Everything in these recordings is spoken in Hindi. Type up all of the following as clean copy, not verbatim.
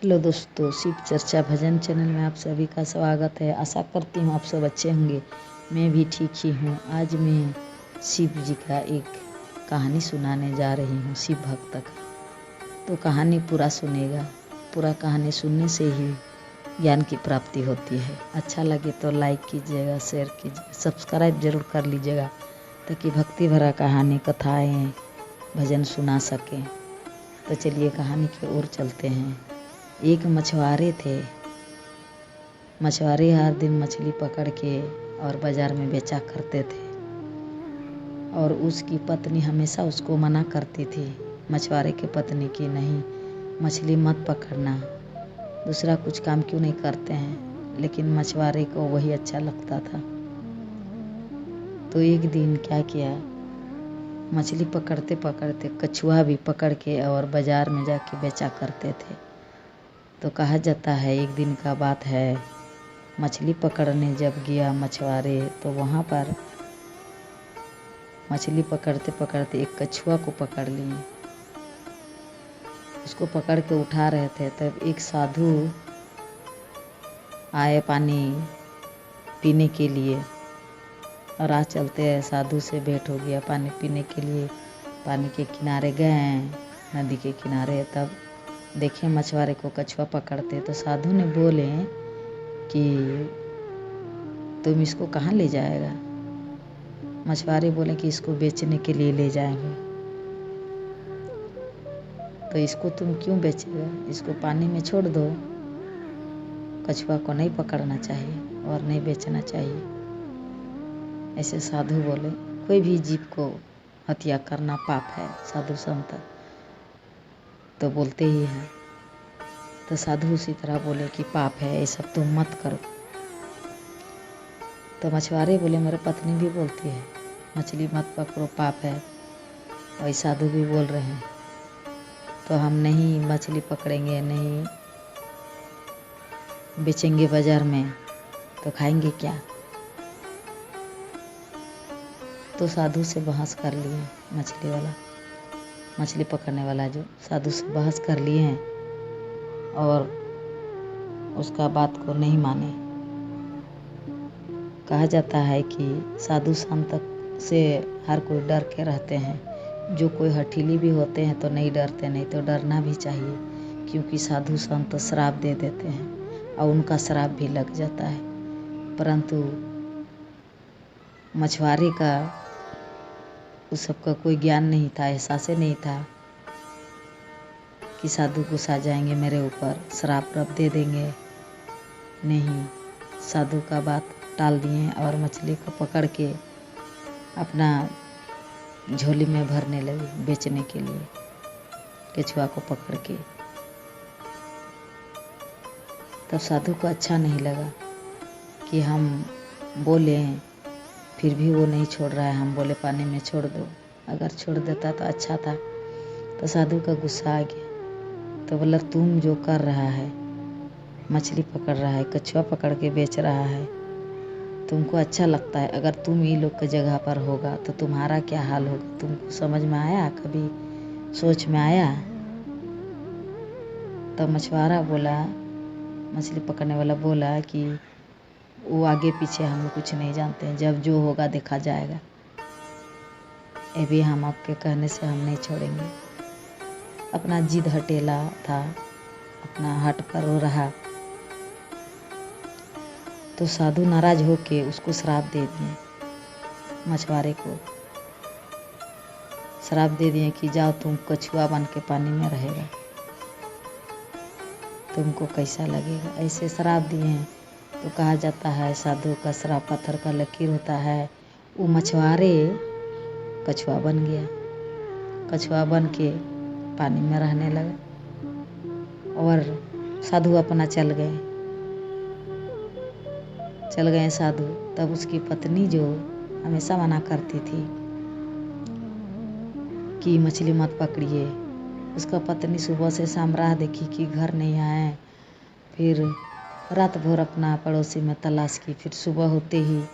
हेलो दोस्तों, शिव चर्चा भजन चैनल में आप सभी का स्वागत है। आशा करती हूँ आप सब अच्छे होंगे। मैं भी ठीक ही हूँ। आज मैं शिव जी का एक कहानी सुनाने जा रही हूँ, शिव भक्त का। तो कहानी पूरा सुनेगा। पूरा कहानी सुनने से ही ज्ञान की प्राप्ति होती है। अच्छा लगे तो लाइक कीजिएगा, शेयर कीजिए, सब्सक्राइब जरूर कर लीजिएगा ताकि भक्ति भरा कहानी, कथाएँ, भजन सुना सकें। तो चलिए कहानी की ओर चलते हैं। एक मछुआरे थे। मछुआरे हर दिन मछली पकड़ के और बाज़ार में बेचा करते थे और उसकी पत्नी हमेशा उसको मना करती थी, मछुआरे की पत्नी की, नहीं मछली मत पकड़ना, दूसरा कुछ काम क्यों नहीं करते हैं। लेकिन मछुआरे को वही अच्छा लगता था। तो एक दिन क्या किया, मछली पकड़ते पकड़ते कछुआ भी पकड़ के और बाज़ार में जाके बेचा करते थे। तो कहा जाता है एक दिन का बात है, मछली पकड़ने जब गया मछुआरे तो वहाँ पर मछली पकड़ते पकड़ते एक कछुआ को पकड़ लिए। उसको पकड़ के उठा रहे थे तब एक साधु आए पानी पीने के लिए और राह चलते साधु से भेंट हो गया। पानी पीने के लिए पानी के किनारे गए, नदी के किनारे। तब देखे मछुआरे को कछुआ पकड़ते तो साधु ने बोले कि तुम इसको कहाँ ले जाएगा। मछुआरे बोले कि इसको बेचने के लिए ले जाएंगे। तो इसको तुम क्यों बेचेगा, इसको पानी में छोड़ दो। कछुआ को नहीं पकड़ना चाहिए और नहीं बेचना चाहिए, ऐसे साधु बोले। कोई भी जीव को हत्या करना पाप है, साधु संत तो बोलते ही हैं। तो साधु उसी तरह बोले कि पाप है, ये सब तुम मत करो। तो मछुआरे बोले मेरे पत्नी भी बोलती है मछली मत पकड़ो, पाप है। वही साधु भी बोल रहे हैं तो हम नहीं मछली पकड़ेंगे, नहीं बेचेंगे बाजार में, तो खाएंगे क्या। तो साधु से बहस कर लिए मछली पकड़ने वाला जो साधु से बहस कर लिए हैं और उसका बात को नहीं माने। कहा जाता है कि साधु संत से हर कोई डर के रहते हैं। जो कोई हठीली भी होते हैं तो नहीं डरते, नहीं तो डरना भी चाहिए, क्योंकि साधु संत श्राप दे देते हैं और उनका श्राप भी लग जाता है। परंतु मछुआरे का उस सबका कोई ज्ञान नहीं था, एहसास नहीं था कि साधु गुस्सा जाएंगे मेरे ऊपर, श्राप रब दे देंगे। नहीं, साधु का बात टाल दिए और मछली को पकड़ के अपना झोली में भरने लगे बेचने के लिए, केचुआ को पकड़ के। तब साधु को अच्छा नहीं लगा कि हम बोले फिर भी वो नहीं छोड़ रहा है, हम बोले पानी में छोड़ दो, अगर छोड़ देता तो अच्छा था। तो साधु का गुस्सा आ गया। तो बोला तुम जो कर रहा है, मछली पकड़ रहा है, कछुआ पकड़ के बेच रहा है, तुमको अच्छा लगता है। अगर तुम ये लोग की जगह पर होगा तो तुम्हारा क्या हाल होगा। तुमको समझ में आया, कभी सोच में आया। तो मछुआरा बोला, मछली पकड़ने वाला बोला कि वो आगे पीछे हम कुछ नहीं जानते हैं, जब जो होगा देखा जाएगा। ये भी हम आपके कहने से हम नहीं छोड़ेंगे। अपना जिद हटेला था, अपना हट पर वो रहा। तो साधु नाराज होके उसको श्राप दे दिए, मछुआरे को श्राप दे दिए कि जाओ तुम कछुआ बन के पानी में रहेगा, तुमको कैसा लगेगा। ऐसे श्राप दिए हैं। तो कहा जाता है साधु का श्राप पत्थर का लकीर होता है। वो मछुआरे कछुआ बन गया, कछुआ बन के पानी में रहने लगा और साधु अपना चल गए साधु। तब उसकी पत्नी जो हमेशा मना करती थी कि मछली मत पकड़िए, उसका पत्नी सुबह से शाम राह देखी कि घर नहीं आए। फिर रात भर अपना पड़ोसी में तलाश की। फिर सुबह होते ही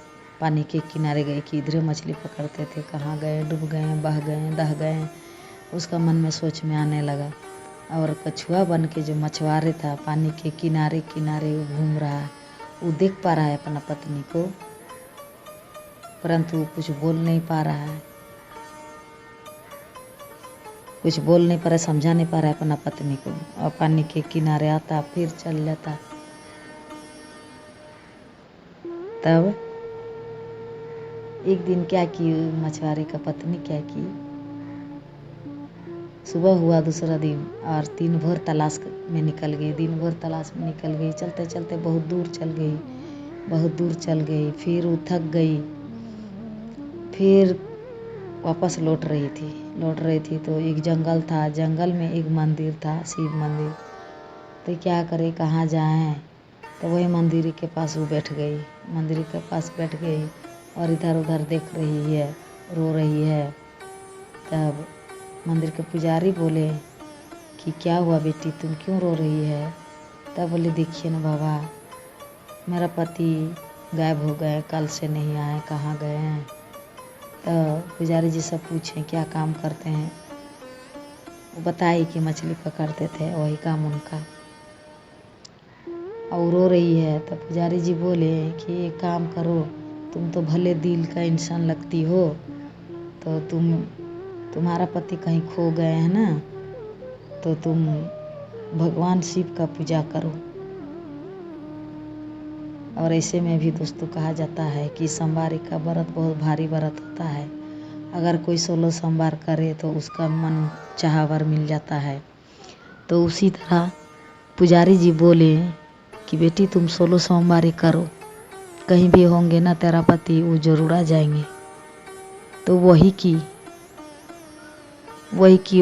पानी के किनारे गए कि इधर मछली पकड़ते थे, कहाँ गए, डूब गए, बह गए, दह गए। उसका मन में सोच में आने लगा और कछुआ बन के जो मछुआरे था पानी के किनारे किनारे वो घूम रहा है, वो देख पा रहा है अपना पत्नी को, परंतु वो कुछ बोल नहीं पा रहा है, कुछ बोल नहीं पा रहा, समझा नहीं पा रहा है अपना पत्नी को। और पानी के किनारे आता फिर चल जाता। तब एक दिन क्या की मछुआरे का पत्नी क्या की, सुबह हुआ दूसरा दिन और दिन भर तलाश में निकल गई, दिन भर तलाश में निकल गई, चलते चलते बहुत दूर चल गई, बहुत दूर चल गई, फिर वो थक गई, फिर वापस लौट रही थी तो एक जंगल था, जंगल में एक मंदिर था, शिव मंदिर। तो क्या करे, कहाँ जाएं, तो वही मंदिर के पास वो बैठ गई, मंदिर के पास बैठ गई और इधर उधर देख रही है, रो रही है। तब मंदिर के पुजारी बोले कि क्या हुआ बेटी, तुम क्यों रो रही है? तब बोले देखिए ना बाबा, मेरा पति गायब हो गए, कल से नहीं आए, कहाँ गए हैं? तो पुजारी जी सब पूछे क्या काम करते हैं, वो बताए कि मछली पकड़ते थे, वही काम उनका। और रो रही है। तब पुजारी जी बोले कि एक काम करो, तुम तो भले दिल का इंसान लगती हो, तो तुम्हारा पति कहीं खो गए हैं ना, तो तुम भगवान शिव का पूजा करो। और ऐसे में भी दोस्तों कहा जाता है कि सोमवार का व्रत बहुत भारी व्रत होता है, अगर कोई 16 सोमवार करे तो उसका मन चाहा वर मिल जाता है। तो उसी तरह पुजारी जी बोले कि बेटी तुम 16 सोमवार करो, कहीं भी होंगे ना तेरा पति, वो जरूर आ जाएंगे। तो वही की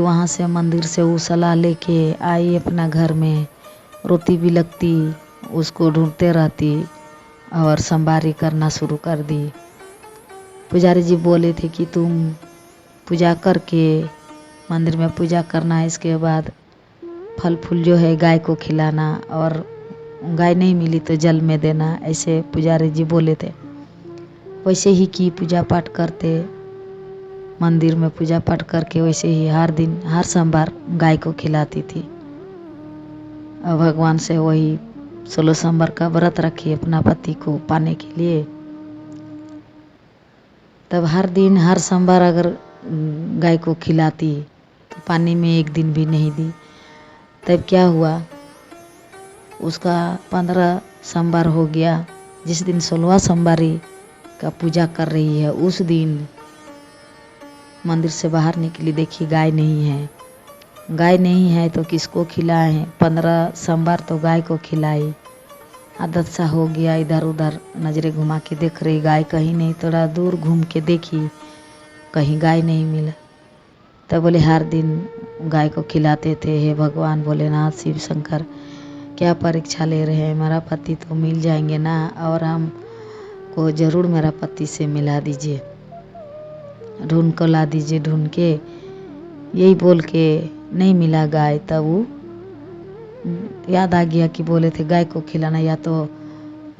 वहाँ से मंदिर से वो सलाह लेके आई अपना घर में, रोती भी लगती, उसको ढूंढते रहती और सोमवारी करना शुरू कर दी। पुजारी जी बोले थे कि तुम पूजा करके मंदिर में पूजा करना है, इसके बाद फल फूल जो है गाय को खिलाना, और गाय नहीं मिली तो जल में देना, ऐसे पुजारी जी बोले थे। वैसे ही की पूजा पाठ करते, मंदिर में पूजा पाठ करके वैसे ही हर दिन हर सोमवार गाय को खिलाती थी। और भगवान से वही 16 सोमवार का व्रत रखी अपना पति को पाने के लिए। तब हर दिन हर सोमवार अगर गाय को खिलाती तो पानी में एक दिन भी नहीं दी। तब क्या हुआ, उसका 15 सोमवार हो गया, जिस दिन 16वां सोमवारी का पूजा कर रही है, उस दिन मंदिर से बाहर निकली, देखी गाय नहीं है। गाय नहीं है तो किसको खिलाएं, 15 सोमवार तो गाय को खिलाई। आदत सा हो गया, इधर उधर नजरें घुमा के देख रही, गाय कहीं नहीं। थोड़ा दूर घूम के देखी, कहीं गाय नहीं मिला। तब बोले हर दिन गाय को खिलाते थे। हे भगवान भोलेनाथ शिव शंकर, क्या परीक्षा ले रहे हैं, मेरा पति तो मिल जाएंगे ना, और हम को जरूर मेरा पति से मिला दीजिए, ढूंढ को ला दीजिए, ढूंढ के। यही बोल के नहीं मिला गाय। तब वो याद आ गया कि बोले थे गाय को खिलाना या तो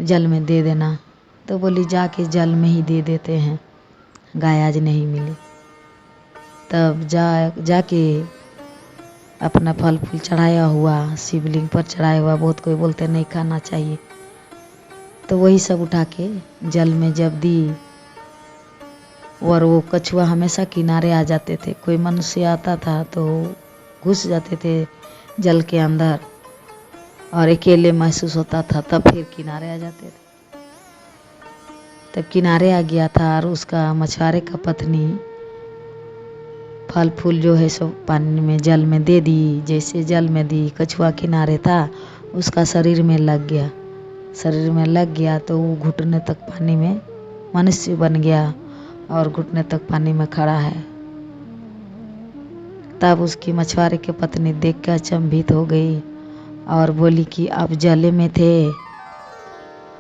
जल में दे देना। तो बोली जाके जल में ही दे देते हैं, गाय आज नहीं मिली। तब जाके अपना फल फूल चढ़ाया हुआ, शिवलिंग पर चढ़ाया हुआ, बहुत कोई बोलते नहीं खाना चाहिए, तो वही सब उठा के जल में जब दी। और वो कछुआ हमेशा किनारे आ जाते थे, कोई मनुष्य आता था तो घुस जाते थे जल के अंदर, और अकेले महसूस होता था, तब फिर किनारे आ जाते थे। तब किनारे आ गया था, और उसका मछुआरे का पत्नी फल फूल जो है सब पानी में जल में दे दी। जैसे जल में दी, कछुआ किनारे था, उसका शरीर में लग गया तो वो घुटने तक पानी में मनुष्य बन गया और घुटने तक पानी में खड़ा है। तब उसकी मछुआरे की पत्नी देख कर अचंभित हो गई और बोली कि आप जले में थे,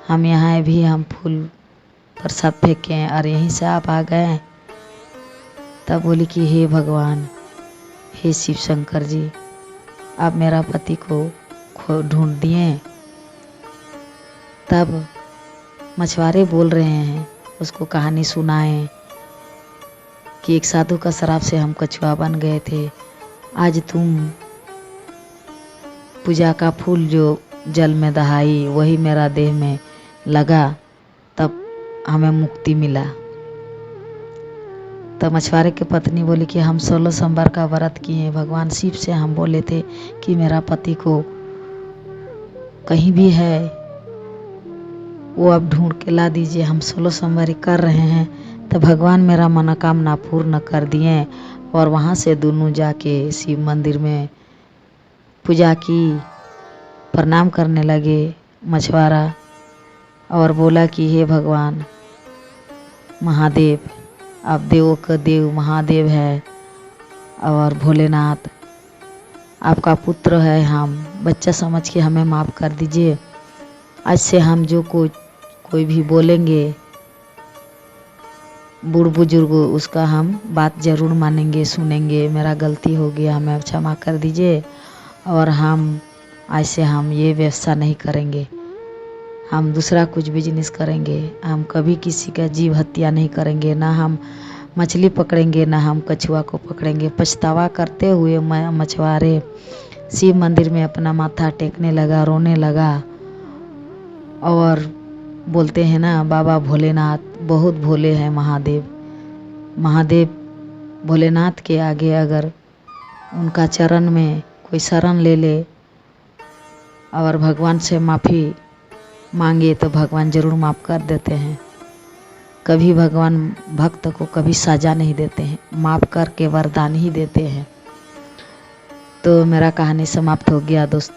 हम यहाँ भी हम फूल प्रसाद फेंके और यहीं से आप आ गए। तब बोली कि हे भगवान, हे शिव शंकर जी, आप मेरा पति को ढूंढ दिए। तब मछुआरे बोल रहे हैं, उसको कहानी सुनाए कि एक साधु का श्राप से हम कछुआ बन गए थे, आज तुम पूजा का फूल जो जल में दहाई वही मेरा देह में लगा, तब हमें मुक्ति मिला। तब मछुआरे की पत्नी बोली कि हम 16 सोमवार का व्रत किए, भगवान शिव से हम बोले थे कि मेरा पति को कहीं भी है वो अब ढूंढ के ला दीजिए, हम 16 सोमवारी कर रहे हैं। तो भगवान मेरा मनोकामना पूर्ण कर दिए और वहाँ से दोनों जाके शिव मंदिर में पूजा की, प्रणाम करने लगे मछुआरा और बोला कि हे भगवान महादेव, आप देवों का देव महादेव है और भोलेनाथ आपका पुत्र है, हम बच्चा समझ के हमें माफ़ कर दीजिए। आज से हम जो कोई भी बोलेंगे बूढ़ बुजुर्ग उसका हम बात ज़रूर मानेंगे, सुनेंगे। मेरा गलती हो गया, हमें क्षमा कर दीजिए और हम आज से हम ये व्यवसाय नहीं करेंगे, हम दूसरा कुछ बिजनेस करेंगे। हम कभी किसी का जीव हत्या नहीं करेंगे, ना हम मछली पकड़ेंगे, ना हम कछुआ को पकड़ेंगे। पछतावा करते हुए मछुआरे शिव मंदिर में अपना माथा टेकने लगा, रोने लगा और बोलते हैं ना बाबा भोलेनाथ बहुत भोले हैं। महादेव भोलेनाथ के आगे अगर उनका चरण में कोई शरण ले ले और भगवान से माफ़ी मांगे तो भगवान ज़रूर माफ़ कर देते हैं। कभी भगवान भक्त को कभी सजा नहीं देते हैं, माफ़ करके वरदान ही देते हैं। तो मेरा कहानी समाप्त हो गया दोस्तों।